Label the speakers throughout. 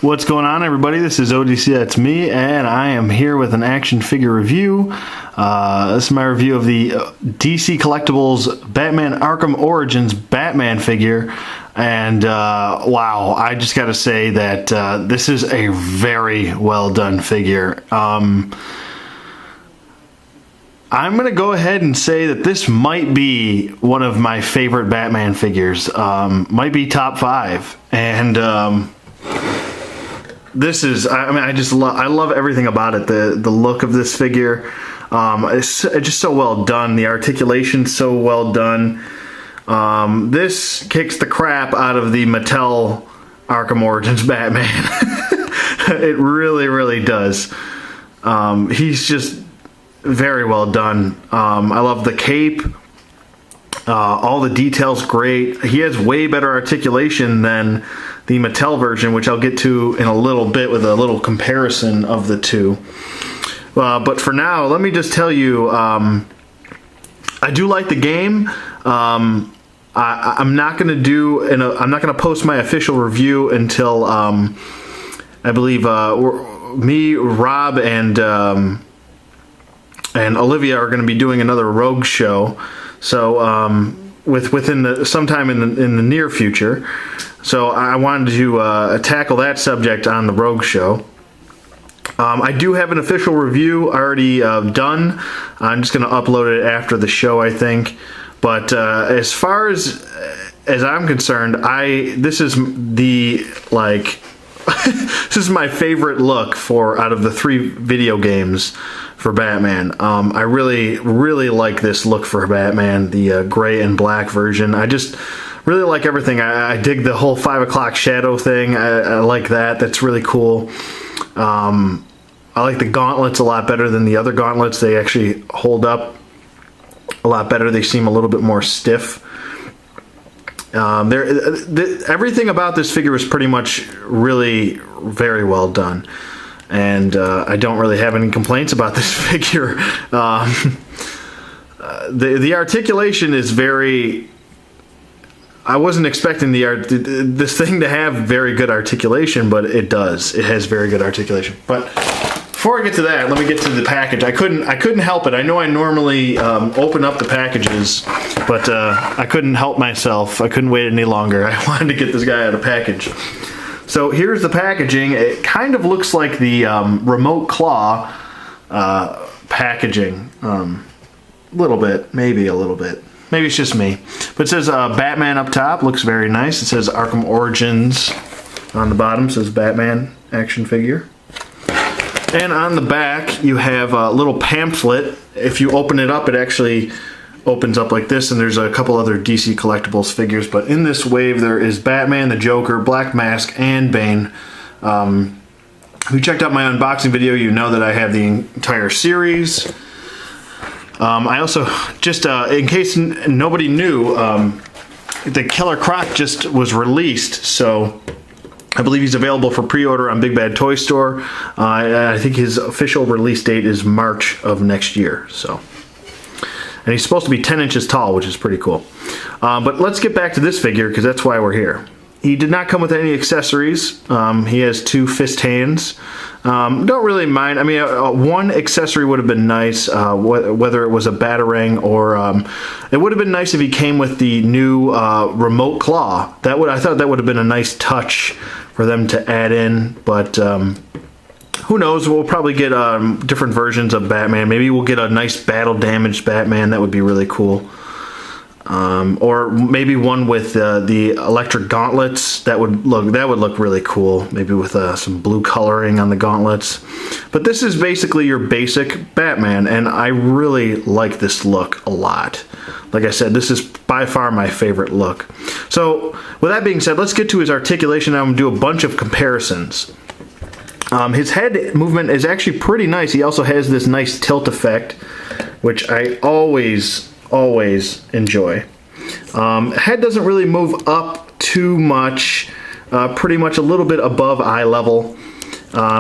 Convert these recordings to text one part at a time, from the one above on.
Speaker 1: What's going on, everybody? This is ODC, that's me, and I am here with an action figure review. This is my review of the DC Collectibles Batman Arkham Origins Batman figure, and wow, I just gotta say that this is a very well done figure. I'm gonna go ahead and say that this might be one of my favorite Batman figures, might be top 5, and this is, I mean, I love everything about it. The look of this figure, it's just so well done. The articulation's so well done. This kicks the crap out of the Mattel Arkham Origins Batman. It really, really does. He's just very well done. I love the cape. All the details great. He has way better articulation than the Mattel version, which I'll get to in a little bit with a little comparison of the two. But for now, let me just tell you, I do like the game. I'm not going to do, I'm not going to post my official review until I believe me, Rob, and Olivia are going to be doing another Rogue show. So within sometime in the near future. So I wanted to tackle that subject on the Rogue show. I do have an official review already done. I'm just going to upload it after the show, I think. But as far as I'm concerned, this is the this is my favorite look out of the 3 video games for Batman. I really, really like this look for Batman, the gray and black version. I just really like everything. I dig the whole 5 o'clock shadow thing. I like that. That's really cool. I like the gauntlets a lot better than the other gauntlets. They actually hold up a lot better. They seem a little bit more stiff. Everything about this figure is pretty much really very well done, and I don't really have any complaints about this figure. The articulation is very. I wasn't expecting this thing to have very good articulation, but it does. It has very good articulation. But before I get to that, let me get to the package. I couldn't help it. I know I normally open up the packages, but I couldn't help myself. I couldn't wait any longer. I wanted to get this guy out of package. So here's the packaging. It kind of looks like the remote claw packaging. A little bit, maybe a little bit. Maybe it's just me. But it says Batman up top. Looks very nice. It says Arkham Origins on the bottom. It says Batman action figure. And on the back, you have a little pamphlet. If you open it up, it actually opens up like this, and there's a couple other DC Collectibles figures. But in this wave, there is Batman, the Joker, Black Mask, and Bane. If you checked out my unboxing video, you know that I have the entire series. I also, just in case nobody knew, the Killer Croc just was released, so I believe he's available for pre-order on Big Bad Toy Store. I think his official release date is March of next year. So, and he's supposed to be 10 inches tall, which is pretty cool. But let's get back to this figure, because that's why we're here. He did not come with any accessories. He has 2 fist hands. Don't really mind. I mean, one accessory would have been nice, whether it was a Batarang or it would have been nice if he came with the new remote claw. I thought that would have been a nice touch for them to add in, but who knows? We'll probably get different versions of Batman. Maybe we'll get a nice battle damaged Batman. That would be really cool. Or maybe one with the electric gauntlets. That would look really cool. Maybe with some blue coloring on the gauntlets. But this is basically your basic Batman, and I really like this look a lot. Like I said, this is by far my favorite look. So with that being said, let's get to his articulation. I'm going to do a bunch of comparisons. His head movement is actually pretty nice. He also has this nice tilt effect, which I always enjoy. Head doesn't really move up too much, pretty much a little bit above eye level.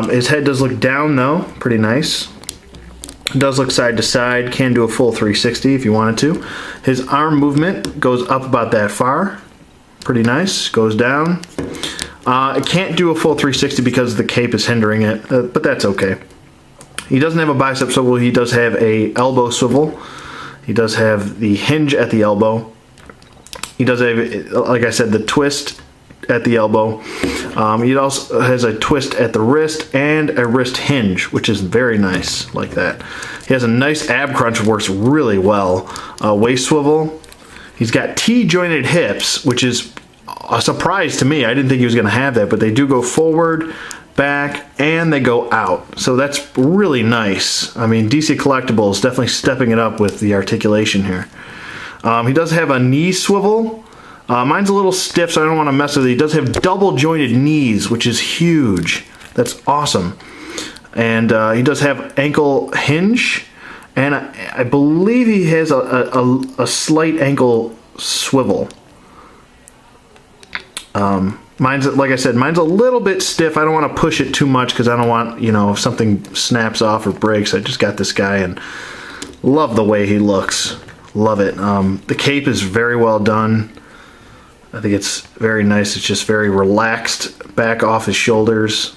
Speaker 1: His head does look down though, pretty nice. It does look side to side, can do a full 360 if you wanted to. His arm movement goes up about that far, pretty nice, goes down. It can't do a full 360 because the cape is hindering it, but that's okay. He doesn't have a bicep swivel. He does have a elbow swivel. He does have the hinge at the elbow. He does have, like I said, the twist at the elbow. He also has a twist at the wrist and a wrist hinge, which is very nice, like that. He has a nice ab crunch, works really well. Waist swivel. He's got T-jointed hips, which is a surprise to me. I didn't think he was going to have that, but they do go forward, back, and they go out. So that's really nice. I mean, DC Collectibles definitely stepping it up with the articulation here. He does have a knee swivel. Mine's a little stiff, so I don't want to mess with it. He does have double jointed knees, which is huge. That's awesome. And he does have ankle hinge, and I believe he has a slight ankle swivel. Mine's, like I said, mine's a little bit stiff. I don't want to push it too much because I don't want, you know, if something snaps off or breaks. I just got this guy and love the way he looks. Love it. The cape is very well done. I think it's very nice. It's just very relaxed back off his shoulders.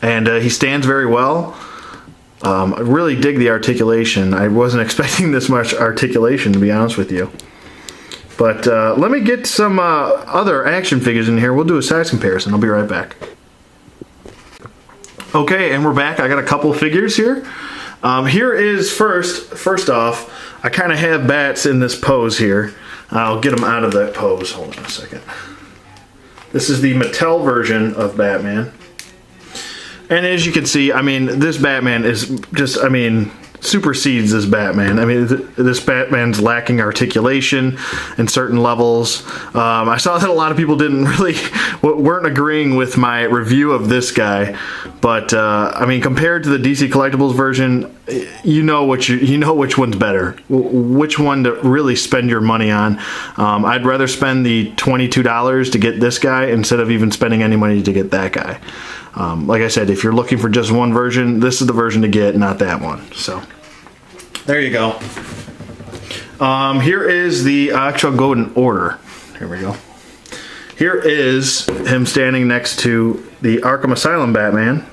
Speaker 1: And he stands very well. I really dig the articulation. I wasn't expecting this much articulation, to be honest with you. But let me get some other action figures in here. We'll do a size comparison. I'll be right back. Okay, and we're back. I got a couple figures here. Here is first off, I kind of have bats in this pose here. I'll get them out of that pose. Hold on a second. This is the Mattel version of Batman. And as you can see, I mean, this Batman is just, I mean, supersedes this Batman. I mean, this Batman's lacking articulation in certain levels. I saw that a lot of people weren't agreeing with my review of this guy, but I mean, compared to the DC Collectibles version, you know which one's better, which one to really spend your money on. I'd rather spend the $22 to get this guy instead of even spending any money to get that guy. Like I said, if you're looking for just one version, this is the version to get, not that one. So there you go. Here is the actual go in order. Here we go. Here is him standing next to the Arkham Asylum Batman.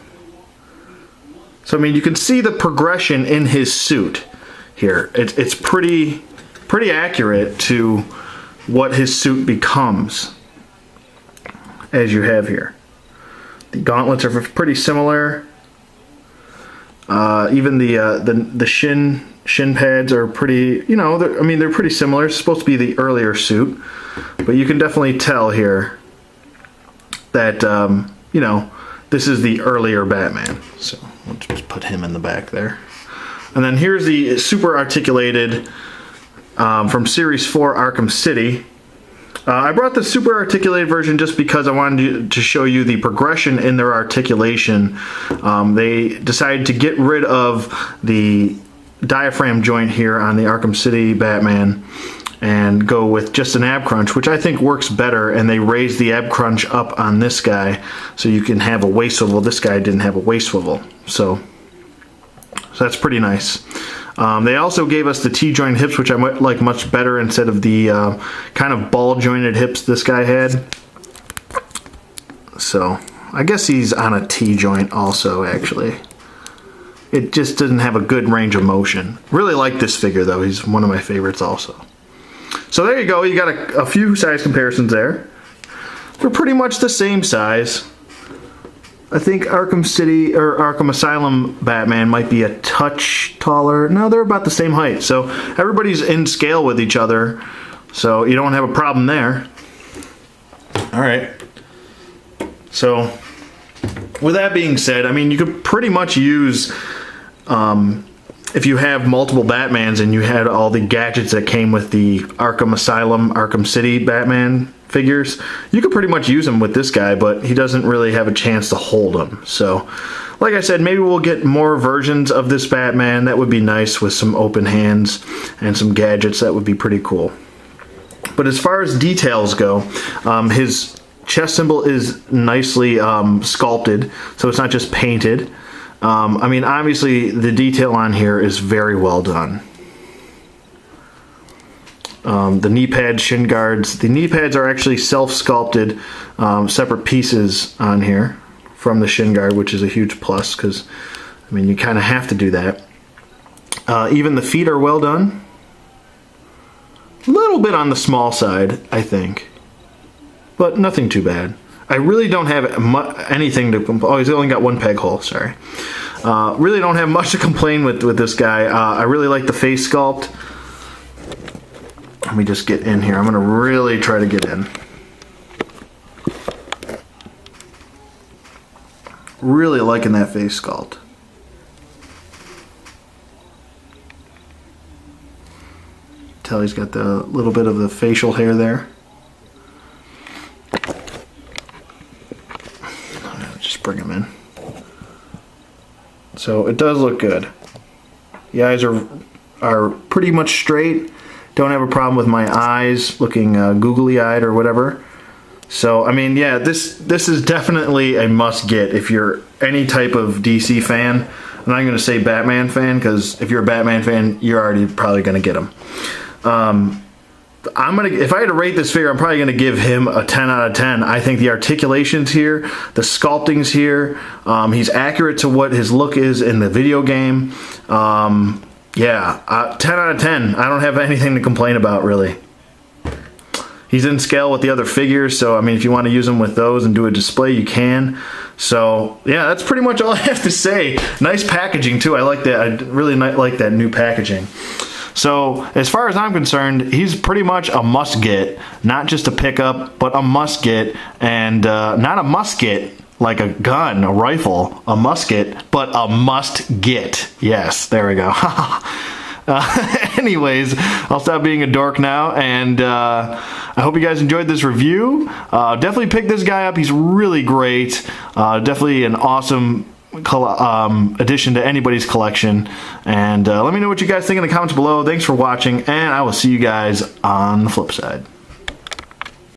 Speaker 1: So I mean, you can see the progression in his suit here. It's pretty accurate to what his suit becomes, as you have here. The gauntlets are pretty similar. Even the shin pads are pretty, you know, they're pretty similar. It's supposed to be the earlier suit, but you can definitely tell here that you know, this is the earlier Batman. So let's just put him in the back there. And then here's the super articulated from Series 4 Arkham City. I brought the super articulated version just because I wanted to show you the progression in their articulation. They decided to get rid of the diaphragm joint here on the Arkham City Batman and go with just an ab crunch, which I think works better, and they raised the ab crunch up on this guy so you can have a waist swivel. This guy didn't have a waist swivel, so that's pretty nice. They also gave us the T-joint hips, which I like much better instead of the kind of ball-jointed hips this guy had. So I guess he's on a T-joint also, actually. It just doesn't have a good range of motion. Really like this figure, though. He's one of my favorites also. So there you go. You got a few size comparisons there. They're pretty much the same size. I think Arkham City or Arkham Asylum Batman might be a touch taller. No, they're about the same height. So everybody's in scale with each other. So you don't have a problem there. All right. So with that being said, I mean, you could pretty much use, if you have multiple Batmans and you had all the gadgets that came with the Arkham Asylum, Arkham City Batman figures, you could pretty much use them with this guy, but he doesn't really have a chance to hold them. So like I said, maybe we'll get more versions of this Batman. That would be nice with some open hands and some gadgets. That would be pretty cool. But as far as details go, his chest symbol is nicely sculpted, so it's not just painted. I mean, obviously the detail on here is very well done. The knee pads, shin guards. The knee pads are actually self-sculpted, separate pieces on here from the shin guard, which is a huge plus because, I mean, you kind of have to do that. Even the feet are well done. A little bit on the small side, I think, but nothing too bad. I really don't have anything to complain. Oh, he's only got one peg hole, sorry. Really don't have much to complain with this guy. I really like the face sculpt. Let me just get in here. I'm going to really try to get in. Really liking that face sculpt. Tell he's got the little bit of the facial hair there. Just bring him in. So it does look good. The eyes are pretty much straight. Don't have a problem with my eyes looking googly-eyed or whatever. So I mean, yeah, this is definitely a must-get if you're any type of DC fan. I'm not going to say Batman fan because if you're a Batman fan, you're already probably going to get him. If I had to rate this figure, I'm probably gonna give him a 10 out of 10. I think the articulation's here, the sculpting's here. He's accurate to what his look is in the video game. Yeah, 10 out of 10. I don't have anything to complain about really. He's in scale with the other figures, so I mean, if you want to use him with those and do a display, you can. So yeah, that's pretty much all I have to say. Nice packaging too. I like that. I really like that new packaging. So as far as I'm concerned, he's pretty much a must-get, not just a pickup, but a must-get, and not a musket like a gun, a rifle, a musket, but a must-get. Yes, there we go. Anyways, I'll stop being a dork now, and I hope you guys enjoyed this review. Definitely pick this guy up. He's really great. Definitely an awesome addition to anybody's collection, and let me know what you guys think in the comments below. Thanks for watching, and I will see you guys on the flip side.